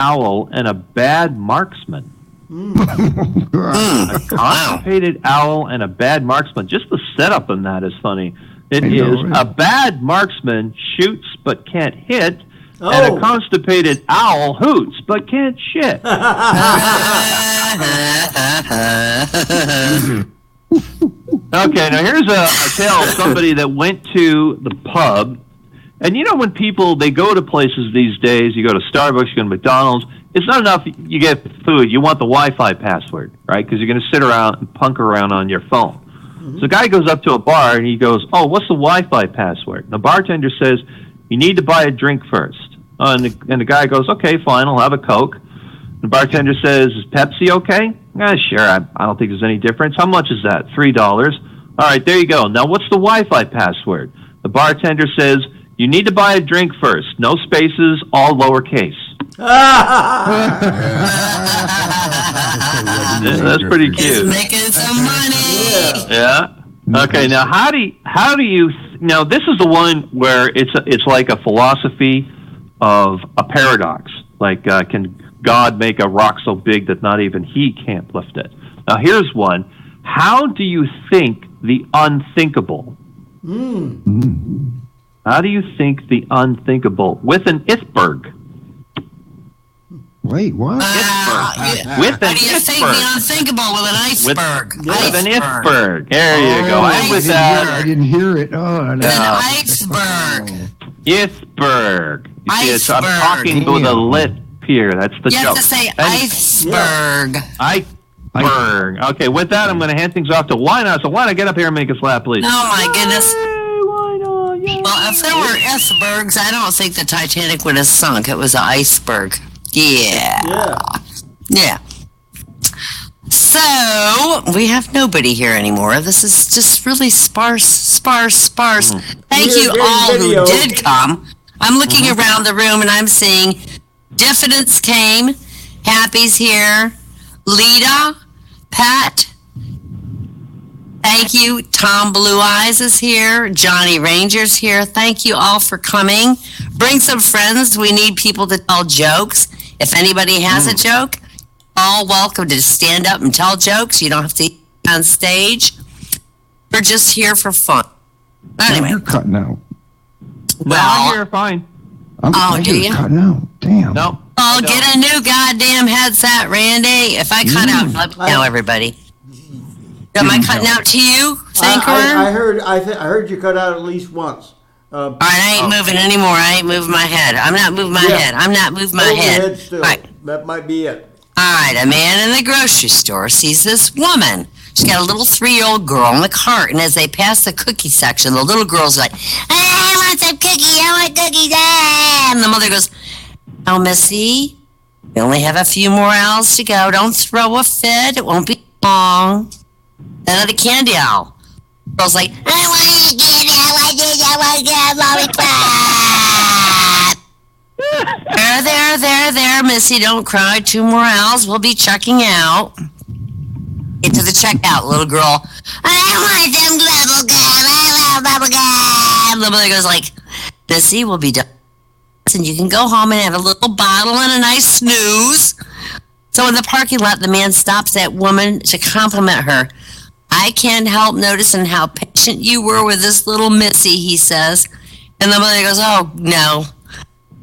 owl and a bad marksman. A constipated owl and a bad marksman. Just the setup on that is funny. It is a bad marksman shoots but can't hit, and a constipated owl hoots but can't shit. Okay, now here's a tale of somebody that went to the pub. And you know when people, they go to places these days, you go to Starbucks, you go to McDonald's, it's not enough you get food. You want the Wi-Fi password, right? Because you're going to sit around and punk around on your phone. Mm-hmm. So the guy goes up to a bar and he goes, oh, what's the Wi-Fi password? And the bartender says, you need to buy a drink first. And the guy goes, okay, fine, I'll have a Coke. The bartender says, is Pepsi okay? Sure, I don't think there's any difference. How much is that? $3. All right, there you go. Now, what's the Wi-Fi password? The bartender says, you need to buy a drink first. No spaces, all lowercase. That's pretty cute. It's making some money. Yeah. Okay. Now, how do you? Now, this is the one where it's like a philosophy of a paradox. Like, can God make a rock so big that not even He can't lift it? Now, here's one. How do you think the unthinkable? How do you think the unthinkable with an iceberg? Wait, what? With an How do you think the unthinkable with an iceberg? With an iceberg. There you go. I'm with that. I didn't hear it. Oh, no. With an iceberg. Iceberg. You see, I'm Iceberg. talking with a lip here. That's the joke. You have to say iceberg. Iceberg. Okay, with that, I'm going to hand things off to Wynott. So Wynott, get up here and make us laugh, please. Oh, my goodness. Wynott, yay. Well, if there were icebergs, I don't think the Titanic would have sunk. It was an iceberg. Yeah. So, we have nobody here anymore. This is just really sparse. Thank you all who did come. I'm looking around the room and I'm seeing Diffidence came, Happy's here, Lita, Pat, thank you, Tom Blue Eyes is here, Johnny Ranger's here. Thank you all for coming. Bring some friends. We need people to tell jokes. If anybody has a joke, all welcome to stand up and tell jokes. You don't have to be on stage. We're just here for fun. Anyway. You're cutting out. Well, you're fine. Do you? Cutting out. Damn. No. Oh, get a new goddamn headset, Randy. If I cut out, let me know, everybody. Am I cutting out to you, Thanker? I heard you cut out at least once. All right, I ain't moving anymore. I ain't moving my head. I'm not moving my head. I'm not moving my head. Still. All right. That might be it. All right, a man in the grocery store sees this woman. She's got a little 3-year-old girl in the cart, and as they pass the cookie section, the little girl's like, I want some cookies, I want cookies, and the mother goes, oh, Missy, we only have a few more aisles to go. Don't throw a fit. It won't be long. Then the candy aisle. The girl's like, I want candy, I want this, I want that, lollipop. There, Missy, don't cry. 2 more aisles, we'll be checking out. Get to the checkout, little girl. I want some bubble gum. I love bubble gum. The mother goes like, Missy, we'll be done. And you can go home and have a little bottle and a nice snooze. So in the parking lot, the man stops that woman to compliment her. I can't help noticing how patient you were with this little Missy, he says. And the mother goes, oh, no.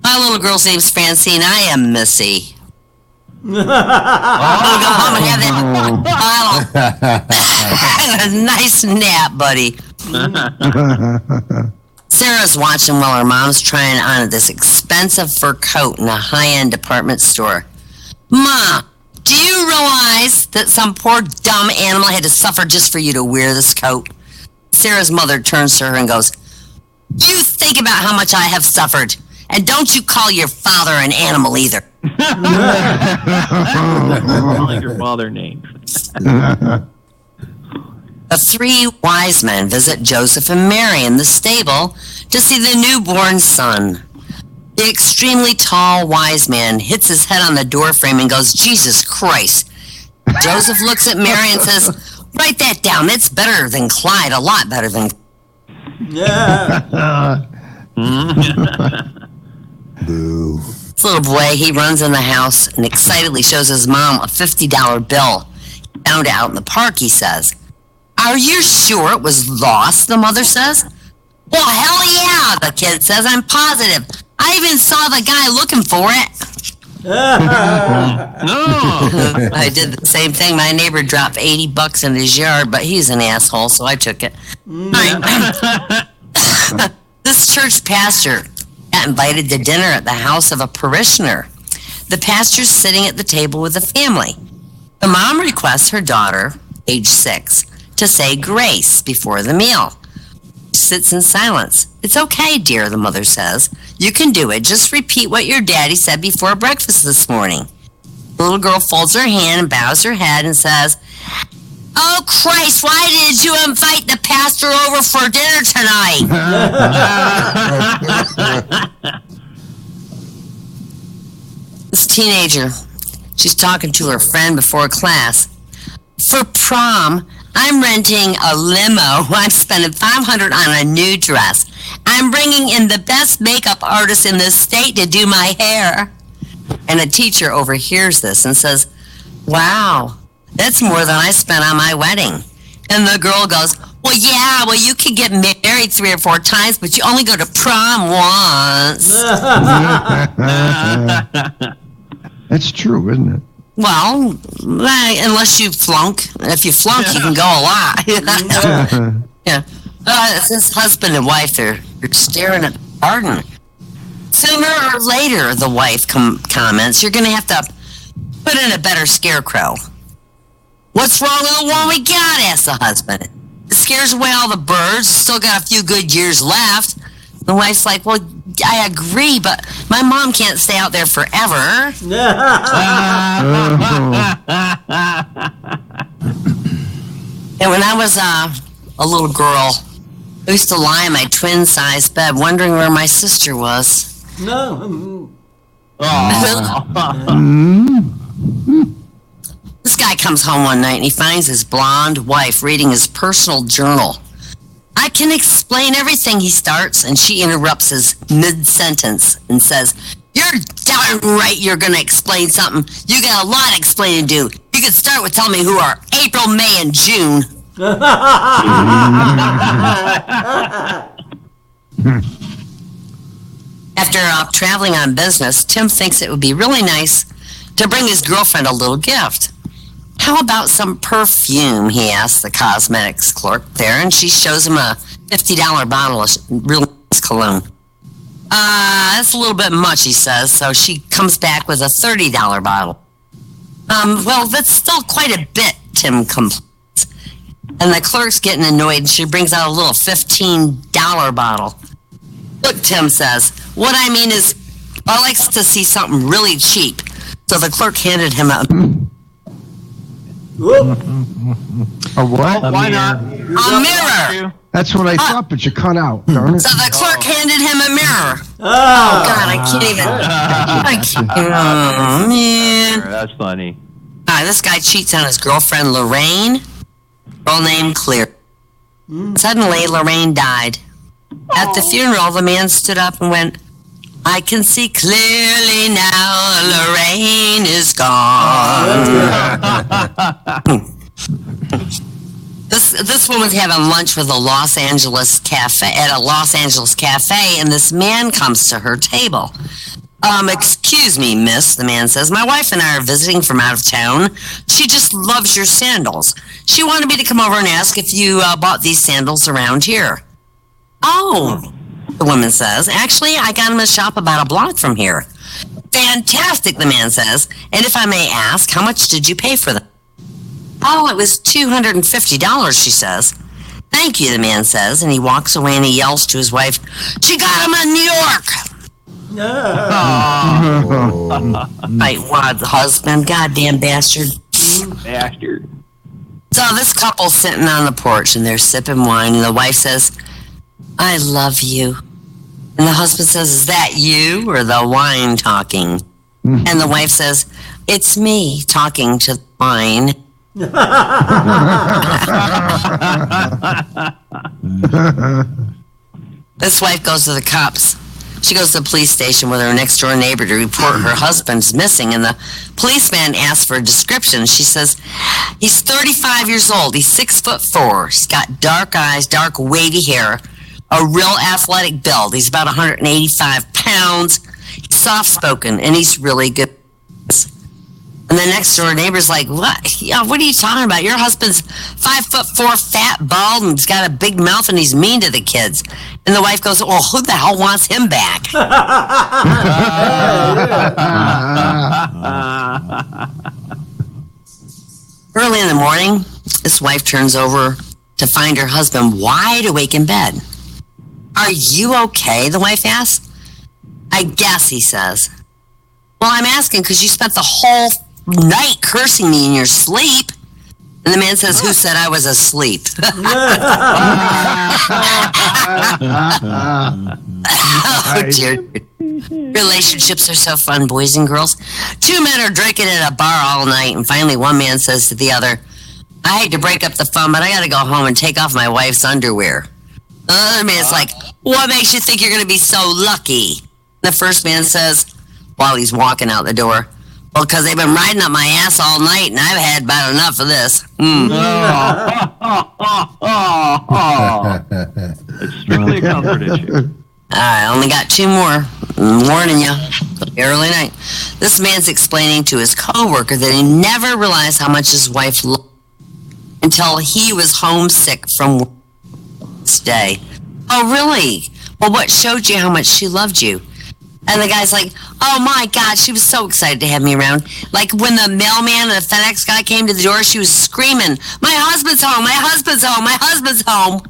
My little girl's name's Francine. I am Missy. I'm going to go home and have that bottle. A nice nap, buddy. Sarah's watching while her mom's trying on this expensive fur coat in a high-end department store. Ma, do you realize that some poor dumb animal had to suffer just for you to wear this coat? Sarah's mother turns to her and goes, you think about how much I have suffered, and don't you call your father an animal either. Like your father name. The 3 wise men visit Joseph and Mary in the stable to see the newborn son. The extremely tall wise man hits his head on the door frame and goes, Jesus Christ. Joseph looks at Mary and says, write that down. It's better than Clyde, a lot better than... Yeah. Boo. This little boy, he runs in the house and excitedly shows his mom a $50 bill. He found it out in the park, he says. Are you sure it was lost, the mother says. Well, hell yeah, the kid says. I'm positive. I even saw the guy looking for it. I did the same thing. My neighbor dropped $80 in his yard, but he's an asshole, so I took it. This church pastor got invited to dinner at the house of a parishioner. The pastor's sitting at the table with the family. The mom requests her daughter, age 6, to say grace before the meal. She sits in silence. It's okay, dear, the mother says. You can do it. Just repeat what your daddy said before breakfast this morning. The little girl folds her hand and bows her head and says, Oh, Christ, why did you invite the pastor over for dinner tonight? This teenager, she's talking to her friend before class. For prom, I'm renting a limo. I'm spending $500 on a new dress. I'm bringing in the best makeup artist in the state to do my hair. And a teacher overhears this and says, Wow, that's more than I spent on my wedding. And the girl goes, Well, you could get married 3 or 4 times, but you only go to prom once. That's true, isn't it? Well, unless you flunk. If you flunk, you can go a lot. Yeah. It's his husband and wife. They're staring at the garden. Sooner or later, the wife comments, you're going to have to put in a better scarecrow. What's wrong with the one we got, asks the husband. It scares away all the birds. Still got a few good years left. The wife's like, well, I agree, but my mom can't stay out there forever. And when I was a little girl, I used to lie in my twin-sized bed wondering where my sister was. No. This guy comes home one night and he finds his blonde wife reading his personal journal. I can explain everything, he starts, and she interrupts his mid-sentence and says, You're darn right you're going to explain something. You got a lot of explaining to do. You could start with telling me who are April, May, and June. After traveling on business, Tim thinks it would be really nice to bring his girlfriend a little gift. How about some perfume, he asks the cosmetics clerk there, and she shows him a $50 bottle of real nice cologne. That's a little bit much, he says, so she comes back with a $30 bottle. Well, that's still quite a bit, Tim complains. And the clerk's getting annoyed, and she brings out a little $15 bottle. Look, Tim says, what I mean is, I like to see something really cheap. So the clerk handed him a... A what? Why not? A mirror. That's what I thought, but you cut out, darn it. So the clerk handed him a mirror. Oh, God, I can't even... Oh, man. That's funny. This guy cheats on his girlfriend, Lorraine. Girl named Clear. Suddenly, Lorraine died. At the funeral, the man stood up and went, I can see clearly now Lorraine is gone. This woman's having lunch with a Los Angeles cafe and this man comes to her table. Excuse me, miss, the man says. My wife and I are visiting from out of town. She just loves your sandals. She wanted me to come over and ask if you bought these sandals around here. Oh, the woman says. Actually, I got them in a shop about a block from here. Fantastic, the man says. And if I may ask, how much did you pay for them? Oh, it was $250, she says. Thank you, the man says, and he walks away and he yells to his wife, She got them in New York! Right, what, the husband? Goddamn bastard. Bastard. So this couple's sitting on the porch and they're sipping wine, and the wife says, I love you. And the husband says, Is that you or the wine talking? And the wife says, It's me talking to the wine. This wife goes to the cops. She goes to the police station with her next door neighbor to report her husband's missing, and the policeman asks for a description. She says, he's 35 years old. He's 6'4". He's got dark eyes, dark wavy hair, a real athletic build. He's about 185 pounds. He's soft-spoken, and he's really good. And the next door neighbor's like, what? Yeah, what are you talking about? Your husband's 5'4", fat, bald, and he's got a big mouth, and he's mean to the kids. And the wife goes, well, who the hell wants him back? Early in the morning, this wife turns over to find her husband wide awake in bed. Are you okay? The wife asks. I guess, he says. Well, I'm asking because you spent the whole night cursing me in your sleep. And the man says, who said I was asleep? Oh, dear. Relationships are so fun, boys and girls. Two men are drinking at a bar all night, and finally one man says to the other, I hate to break up the fun, but I got to go home and take off my wife's underwear. The other man's like, what makes you think you're going to be so lucky? The first man says, while he's walking out the door, well, because they've been riding up my ass all night, and I've had about enough of this. It's strictly a comfort issue. I only got two more. I'm warning you. Early night. This man's explaining to his coworker that he never realized how much his wife loved until he was homesick from work this day. Oh, really? Well, what showed you how much she loved you? And the guy's like, oh my God, she was so excited to have me around. Like when the mailman and the FedEx guy came to the door, she was screaming, my husband's home, my husband's home, my husband's home.